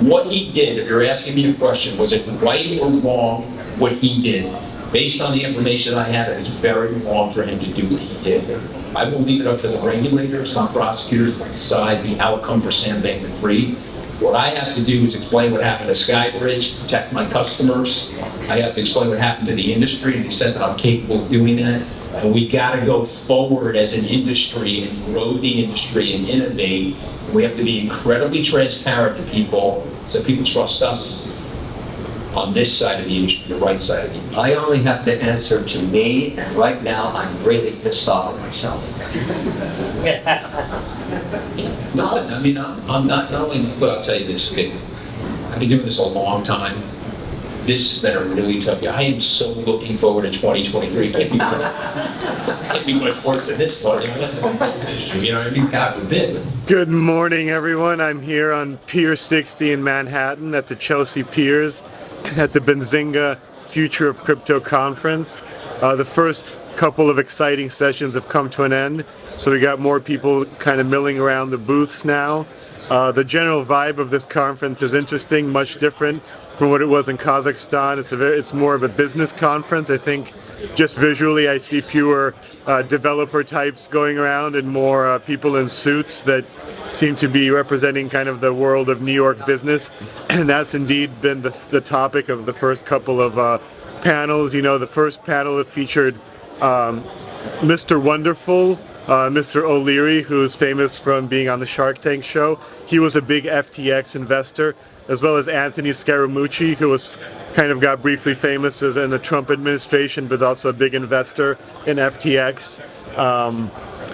What he did, if you're asking me a question, was it right or wrong what he did? Based on the information I have, it was very wrong for him to do what he did. I will leave it up to the regulators and prosecutors to decide the outcome for Sam Bankman-Fried. What I have to do is explain what happened to Skybridge, protect my customers. I have to explain what happened to the industry, and he said that I'm capable of doing that. And we got to go forward as an industry and grow the industry and innovate. We have to be incredibly transparent to people so people trust us on this side of the industry, the right side of the industry. I only have to answer to me, and right now I'm really pissed off at myself. Listen, I mean, I'm not only, but I'll tell you this, okay, I've been doing this a long time. This has been a really tough year. I am so looking forward to 2023. It can't be much worse than this one. You know what I mean? God forbid. Good morning, everyone. I'm here on Pier 60 in Manhattan at the Chelsea Piers at the Benzinga Future of Crypto Conference. The first couple of exciting sessions have come to an end, so we got more people kind of milling around the booths now. The general vibe of this conference is interesting, much different from what it was in Kazakhstan. It's more of a business conference. I think just visually I see fewer developer types going around and more people in suits that seem to be representing kind of the world of New York business. And that's indeed been the topic of the first couple of panels. You know, the first panel that featured Mr. Wonderful, Mr. O'Leary, who is famous from being on the Shark Tank show. He was a big FTX investor, as well as Anthony Scaramucci, who was kind of got briefly famous as in the Trump administration, but also a big investor in FTX.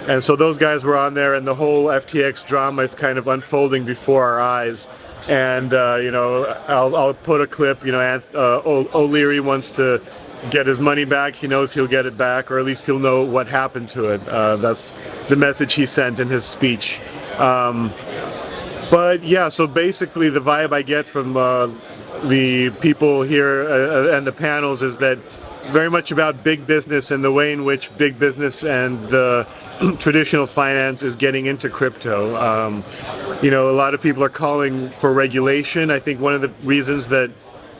And so those guys were on there, and the whole FTX drama is kind of unfolding before our eyes. And you know, I'll put a clip. You know, O'Leary wants to get his money back. He knows he'll get it back, or at least he'll know what happened to it. That's the message he sent in his speech. But yeah, so basically the vibe I get from the people here and the panels is that very much about big business and the way in which big business and the traditional finance is getting into crypto. You know, a lot of people are calling for regulation. I think one of the reasons that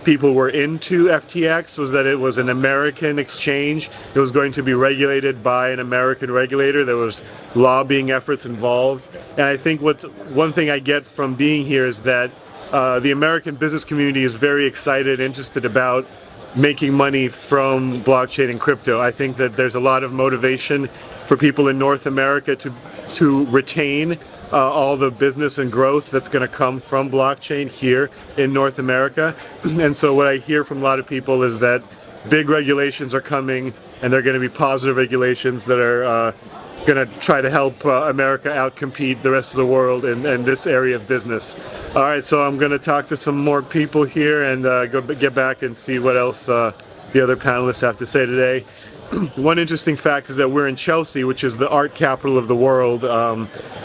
people were into FTX was that it was an American exchange. It was going to be regulated by an American regulator. There was lobbying efforts involved. And I think one thing I get from being here is that the American business community is very excited, interested about making money from blockchain and crypto. I think that there's a lot of motivation for people in North America to retain all the business and growth that's going to come from blockchain here in North America. And so what I hear from a lot of people is that big regulations are coming, and they're going to be positive regulations that are going to try to help America outcompete the rest of the world in this area of business. All right, so I'm going to talk to some more people here and get back and see what else the other panelists have to say today. One interesting fact is that we're in Chelsea, which is the art capital of the world.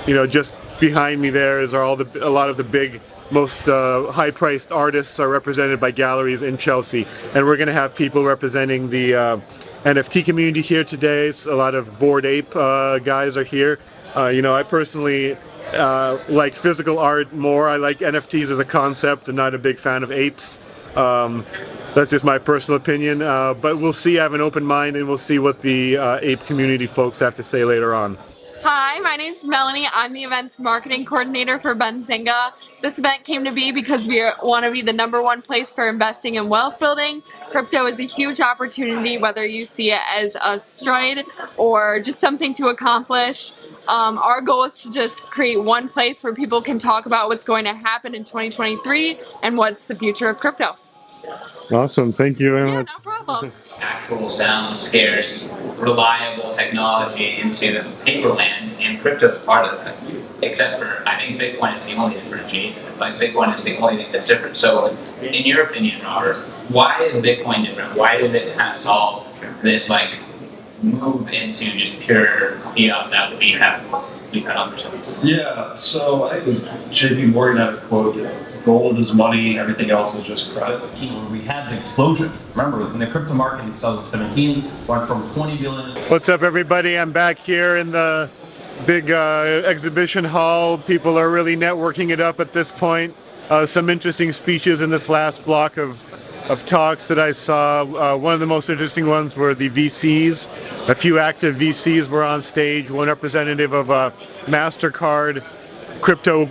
You know, just behind me there is a lot of the big, most high-priced artists are represented by galleries in Chelsea, and we're going to have people representing the NFT community here today. A lot of Bored Ape guys are here. You know, I personally like physical art more. I like NFTs as a concept. I'm not a big fan of apes. That's just my personal opinion, but we'll see. I have an open mind, and we'll see what the ape community folks have to say later on. Hi, my name is Melanie. I'm the events marketing coordinator for Benzinga. This event came to be because we want to be the #1 place for investing in wealth building. Crypto is a huge opportunity, whether you see it as a stride or just something to accomplish. Our goal is to just create one place where people can talk about what's going to happen in 2023 and what's the future of crypto. Awesome, thank you very much. Yeah, no problem. Actual sound, scarce, reliable technology into paperland, and crypto is part of that. Except for, I think Bitcoin is the only differentiator. Like, Bitcoin is the only thing that's different. So, in your opinion, Robert, why is Bitcoin different? Why does it kind of solve this, like, move into just pure fiat that we have understood? Yeah, so I think it was JP Morgan had a quote that gold is money, everything else is just credit. We had the explosion. Remember, in the crypto market in 2017, went from 20 billion. What's up, everybody? I'm back here in the big exhibition hall. People are really networking it up at this point. some interesting speeches in this last block of talks that I saw. One of the most interesting ones were the VCs. A few active VCs were on stage. One representative of a MasterCard crypto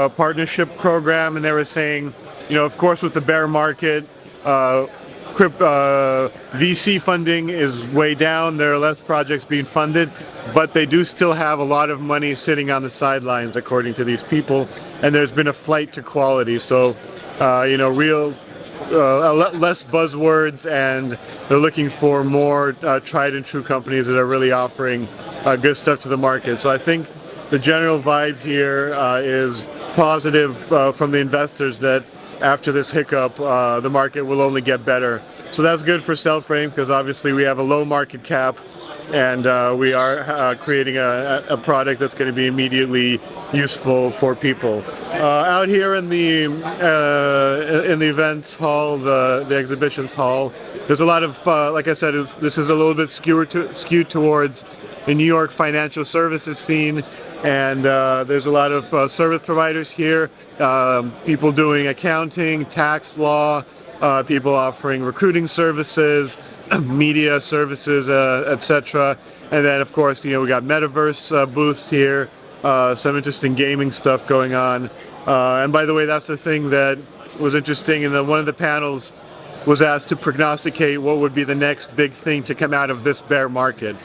partnership program, and they were saying, you know, of course, with the bear market, VC funding is way down. There are less projects being funded, but they do still have a lot of money sitting on the sidelines, according to these people. And there's been a flight to quality. So, you know, less buzzwords, and they're looking for more tried and true companies that are really offering good stuff to the market. So I think the general vibe here is positive from the investors that after this hiccup, the market will only get better. So that's good for Cellframe because obviously we have a low market cap, and we are creating a product that's going to be immediately useful for people. Out here in the events hall, the exhibitions hall, there's a lot of, like I said, this is a little bit skewed towards the New York financial services scene, and there's a lot of service providers here, people doing accounting, tax law, people offering recruiting services, media services, etc. And then, of course, you know, we got metaverse booths here, some interesting gaming stuff going on. And by the way, that's the thing that was interesting. And one of the panels was asked to prognosticate what would be the next big thing to come out of this bear market,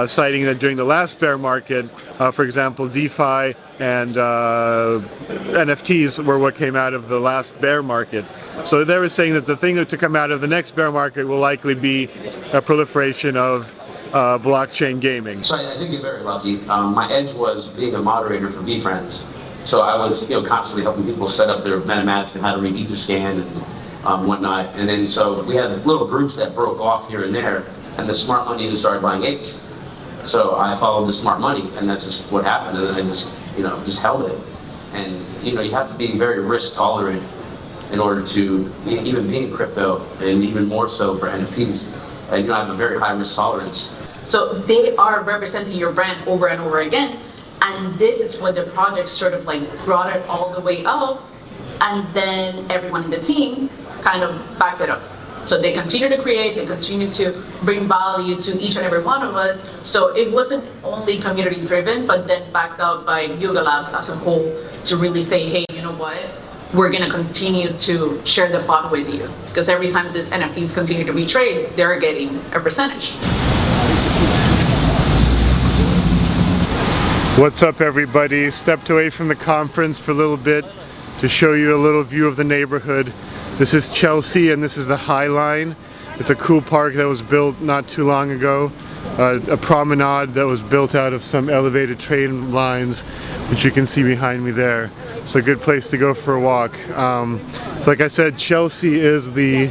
citing that during the last bear market, for example, DeFi and NFTs were what came out of the last bear market. So they were saying that the thing to come out of the next bear market will likely be a proliferation of blockchain gaming. So I think you're very lucky. My edge was being a moderator for VFriends. So I was, you know, constantly helping people set up their MetaMask and how to read Etherscan and whatnot. And then so we had little groups that broke off here and there, and the smart money just started buying apes. So I followed the smart money, and that's just what happened. And then I just, you know, just held it. And you know, you have to be very risk tolerant in order to even be in crypto, and even more so for NFTs. And you know, I have a very high risk tolerance. So they are representing your brand over and over again, and this is what the project sort of like brought it all the way up, and then everyone in the team kind of backed it up. So they continue to create, they continue to bring value to each and every one of us. So it wasn't only community driven, but then backed up by Yuga Labs as a whole to really say, hey, you know what? We're gonna continue to share the pot with you. Because every time these NFTs continue to be traded, they're getting a percentage. What's up, everybody? Stepped away from the conference for a little bit to show you a little view of the neighborhood. This is Chelsea, and this is the High Line. It's a cool park that was built not too long ago. A promenade that was built out of some elevated train lines, which you can see behind me there. It's a good place to go for a walk. So like I said, Chelsea is the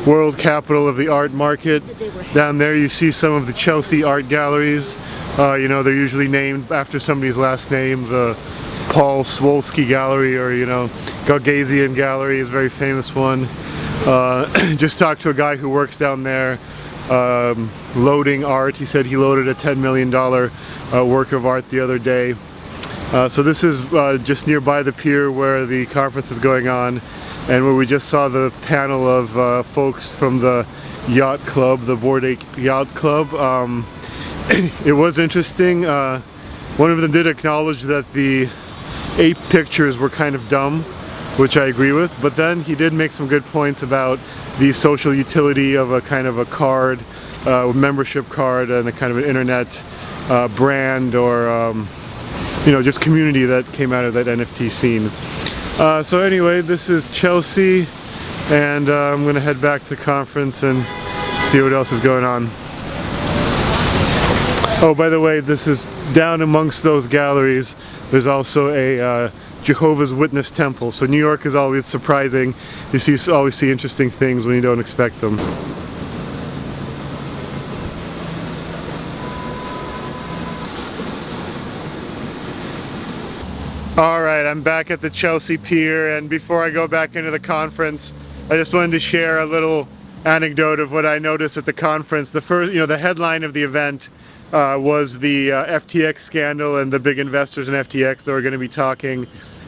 world capital of the art market. Down there you see some of the Chelsea art galleries. You know, they're usually named after somebody's last name. The Paul Swolsky Gallery, or you know, Gauguesian Gallery is a very famous one. Just talked to a guy who works down there loading art. He said he loaded a $10 million work of art the other day. So this is just nearby the pier where the conference is going on, and where we just saw the panel of folks from the yacht club, the Bored Apes Yacht Club. It was interesting. One of them did acknowledge that the ape pictures were kind of dumb, which I agree with, but then he did make some good points about the social utility of a kind of a card, membership card, and a kind of an internet brand, or you know, just community that came out of that NFT scene. So anyway, this is Chelsea, and I'm gonna head back to the conference and see what else is going on. Oh, by the way, this is down amongst those galleries. There's also a Jehovah's Witness temple. So New York is always surprising. You always see interesting things when you don't expect them. All right, I'm back at the Chelsea Pier, and before I go back into the conference, I just wanted to share a little anecdote of what I noticed at the conference. The first, you know, the headline of the event was the FTX scandal and the big investors in FTX that were going to be talking.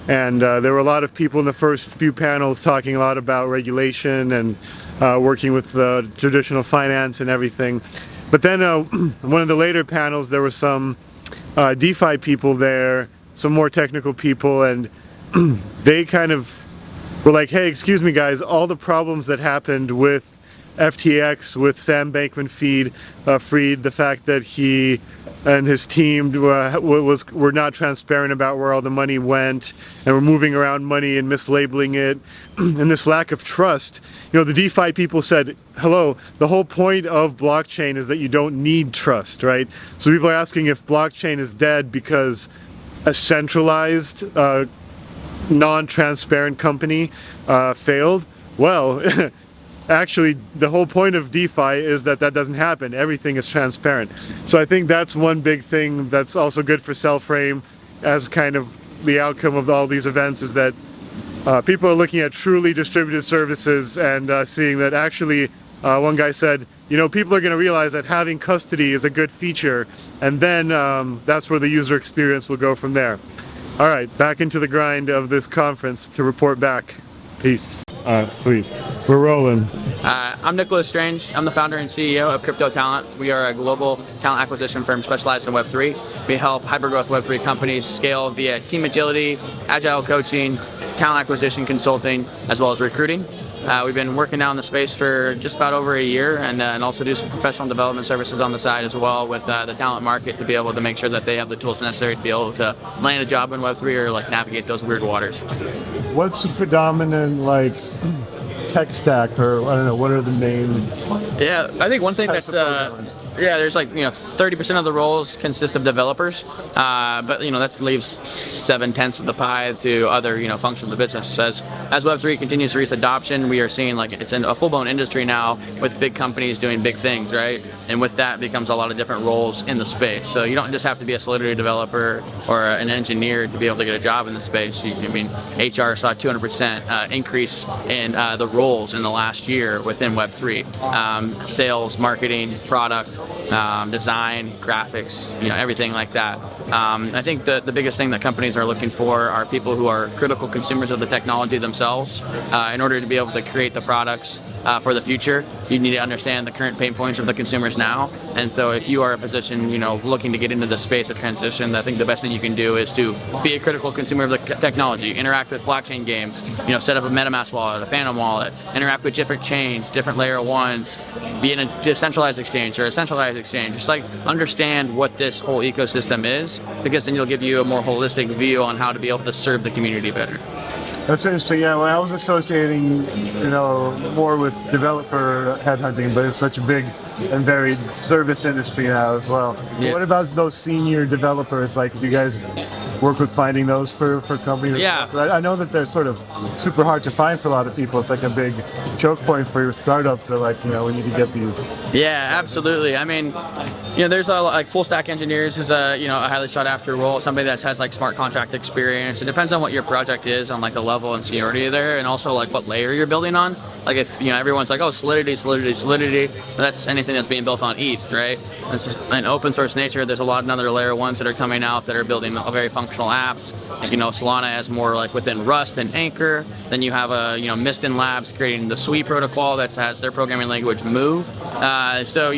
And there were a lot of people in the first few panels talking a lot about regulation and working with traditional finance and everything. But then one of the later panels, there were some DeFi people there, some more technical people, and they kind of were like, hey, excuse me guys, all the problems that happened with FTX, with Sam Bankman-Fried, the fact that he and his team were not transparent about where all the money went and were moving around money and mislabeling it, and this lack of trust. You know, the DeFi people said, hello, the whole point of blockchain is that you don't need trust, right? So people are asking if blockchain is dead because a centralized, non-transparent company failed. Well, actually, the whole point of DeFi is that that doesn't happen. Everything is transparent. So I think that's one big thing that's also good for Cellframe as kind of the outcome of all these events, is that people are looking at truly distributed services and seeing that actually, one guy said, you know, people are going to realize that having custody is a good feature, and then that's where the user experience will go from there. All right, back into the grind of this conference to report back. Peace. Sweet. We're rolling. I'm Nicholas Strange. I'm the founder and CEO of Crypto Talent. We are a global talent acquisition firm specialized in Web3. We help hypergrowth Web3 companies scale via team agility, agile coaching, talent acquisition consulting, as well as recruiting. We've been working now in the space for just about over a year, and also do some professional development services on the side as well with the talent market to be able to make sure that they have the tools necessary to be able to land a job in Web3 or like navigate those weird waters. What's the predominant like tech stack, or I don't know, what are the main? Yeah, I think one thing that's there's like 30% of the roles consist of developers, but that leaves 7/10 of the pie to other functions of the business. As Web3 continues to reach adoption, we are seeing like it's a full-blown industry now with big companies doing big things, right? And with that becomes a lot of different roles in the space. So you don't just have to be a Solidity developer or an engineer to be able to get a job in the space. HR saw a 200% increase in the roles in the last year within Web3. Sales, marketing, product, design, graphics, everything like that. I think the biggest thing that companies are looking for are people who are critical consumers of the technology themselves. In order to be able to create the products for the future, you need to understand the current pain points of the consumers now. And so if you are a position, looking to get into the space of transition, I think the best thing you can do is to be a critical consumer of the technology, interact with blockchain games, set up a MetaMask wallet, a Phantom wallet, interact with different chains, different layer ones, be in a decentralized exchange or a centralized exchange. Just like understand what this whole ecosystem is, because then you'll give you a more holistic view on how to be able to serve the community better. That's interesting. Yeah, well, I was associating, more with developer headhunting, but it's such a big and varied service industry now as well. Yeah. What about those senior developers? Like, do you guys work with finding those for companies? Yeah. I know that they're sort of super hard to find for a lot of people. It's like a big choke point for your startups. They're like, we need to get these. Yeah, absolutely. I mean, there's like full stack engineers is a highly sought after role. Somebody that has like smart contract experience. It depends on what your project is, on like the level and seniority there, and also like what layer you're building on. Like if everyone's like, oh, Solidity, that's anything that's being built on ETH, right? It's just an open source nature. There's a lot of other layer ones that are coming out that are building very functional apps. Like, Solana has more like within Rust and Anchor. Then you have a Mistin Labs creating the Sui protocol that has their programming language Move. So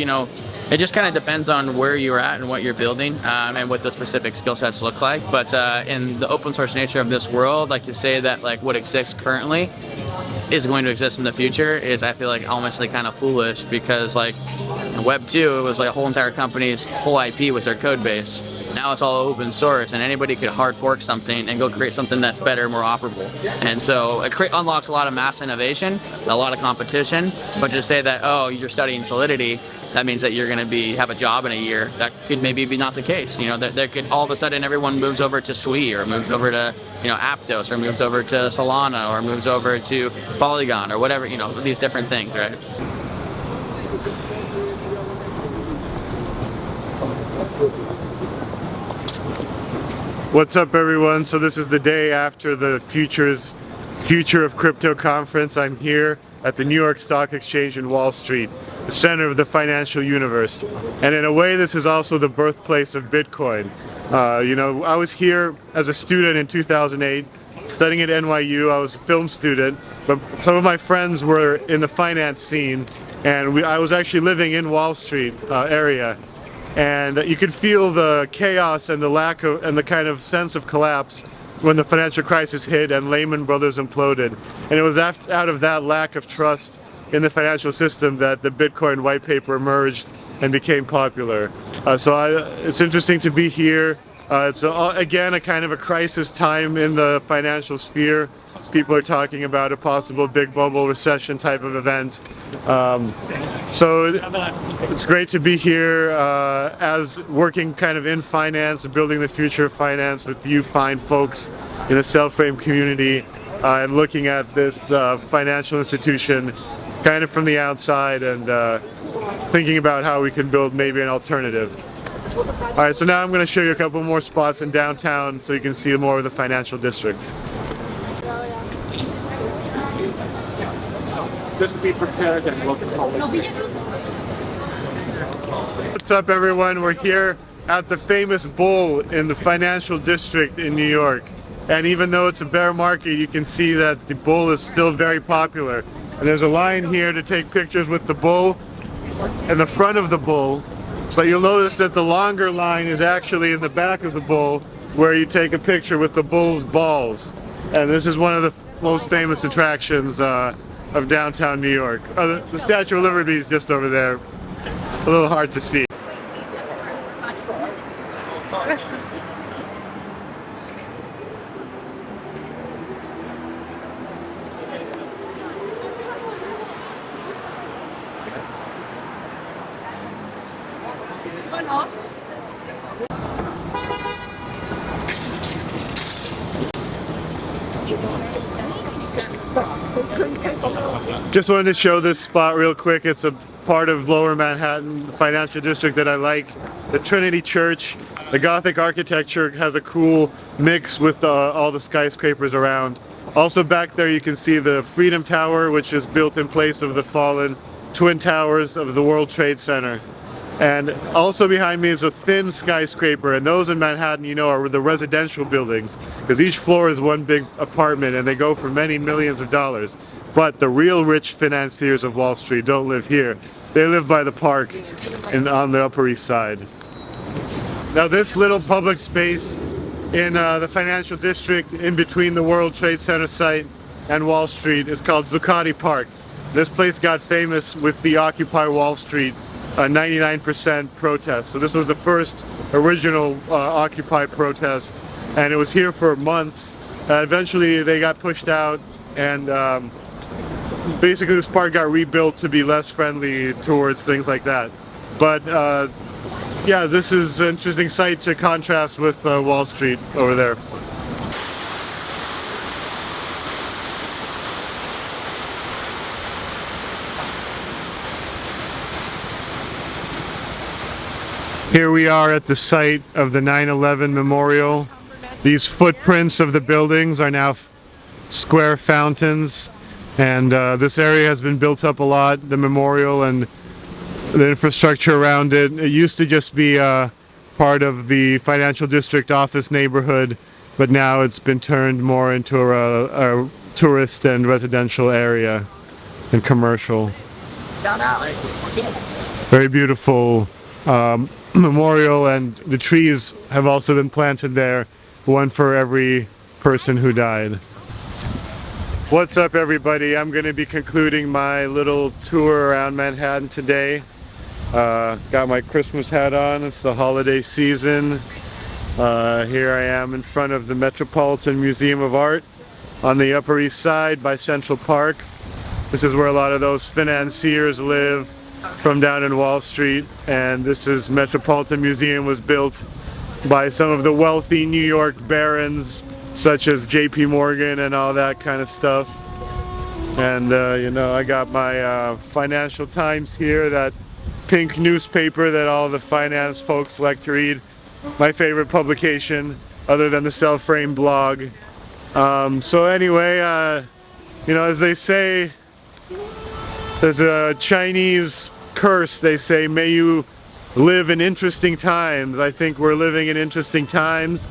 it just kind of depends on where you're at and what you're building, and what the specific skill sets look like. But in the open source nature of this world, like to say that like what exists currently is going to exist in the future is, I feel like, almost like kind of foolish, because like in Web 2, it was like a whole entire company's whole IP was their code base. Now it's all open source, and anybody could hard fork something and go create something that's better, more operable. And so it unlocks a lot of mass innovation, a lot of competition. But to say that, oh, you're studying Solidity, that means that you're going to have a job in a year, that could maybe be not the case. There could all of a sudden everyone moves over to Sui, or moves over to Aptos, or moves over to Solana, or moves over to Polygon, or whatever, these different things, right? What's up, everyone? So this is the day after the Future of Crypto conference. I'm here at the New York Stock Exchange in Wall Street, the center of the financial universe. And in a way, this is also the birthplace of Bitcoin. I was here as a student in 2008 studying at NYU. I was a film student, but some of my friends were in the finance scene, and I was actually living in Wall Street area. And you could feel the chaos and the lack of, and the kind of sense of collapse when the financial crisis hit and Lehman Brothers imploded. And it was out of that lack of trust in the financial system that the Bitcoin white paper emerged and became popular. It's interesting to be here. It's again a kind of a crisis time in the financial sphere. People are talking about a possible big bubble recession type of event. So it's great to be here as working kind of in finance, building the future of finance with you fine folks in the self-frame community, and looking at this financial institution kind of from the outside and thinking about how we can build maybe an alternative. Alright, so now I'm going to show you a couple more spots in downtown so you can see more of the financial district. Just be prepared and look at all this. What's up everyone? We're here at the famous Bull in the financial district in New York. And even though it's a bear market, you can see that the Bull is still very popular. And there's a line here to take pictures with the Bull and the front of the Bull. But you'll notice that the longer line is actually in the back of the Bull, where you take a picture with the Bull's balls. And this is one of the most famous attractions of downtown New York. The Statue of Liberty is just over there. A little hard to see. Just wanted to show this spot real quick. It's a part of Lower Manhattan financial district that I like. The Trinity Church, the Gothic architecture has a cool mix with all the skyscrapers around. Also back there you can see the Freedom Tower, which is built in place of the fallen Twin Towers of the World Trade Center. And also behind me is a thin skyscraper, and those in Manhattan, you know, are the residential buildings, because each floor is one big apartment and they go for many millions of dollars. But the real rich financiers of Wall Street don't live here. They live by the park and on the Upper East Side. Now this little public space in the financial district in between the World Trade Center site and Wall Street is called Zuccotti Park. This place got famous with the Occupy Wall Street 99% protest. So this was the first original Occupy protest, and it was here for months. Eventually they got pushed out, and basically this park got rebuilt to be less friendly towards things like that. But yeah, this is an interesting site to contrast with Wall Street over there. Here we are at the site of the 9/11 memorial. These footprints of the buildings are now square fountains, and this area has been built up a lot, the memorial and the infrastructure around it. It used to just be part of the financial district office neighborhood, but now it's been turned more into a tourist and residential area and commercial. Very beautiful memorial, and the trees have also been planted there, one for every person who died. What's up everybody? I'm going to be concluding my little tour around Manhattan today. Got my Christmas hat on, it's the holiday season. Here I am in front of the Metropolitan Museum of Art on the Upper East Side by Central Park. This is where a lot of those financiers live from down in Wall Street, and this is Metropolitan Museum was built by some of the wealthy New York barons such as JP Morgan and all that kind of stuff. And you know, I got my Financial Times here, that pink newspaper that all the finance folks like to read. My favorite publication other than the Self-Frame blog. So anyway, you know, as they say, there's a Chinese curse, they say, may you live in interesting times. I think we're living in interesting times.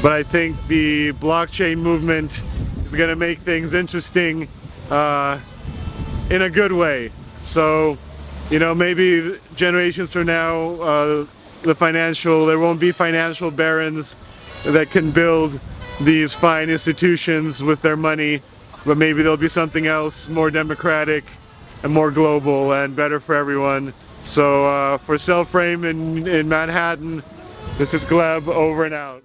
but I think the blockchain movement is going to make things interesting in a good way. So, you know, maybe generations from now, there won't be financial barons that can build these fine institutions with their money, but maybe there'll be something else more democratic and more global and better for everyone. So for Cell Frame in Manhattan, this is Gleb, over and out.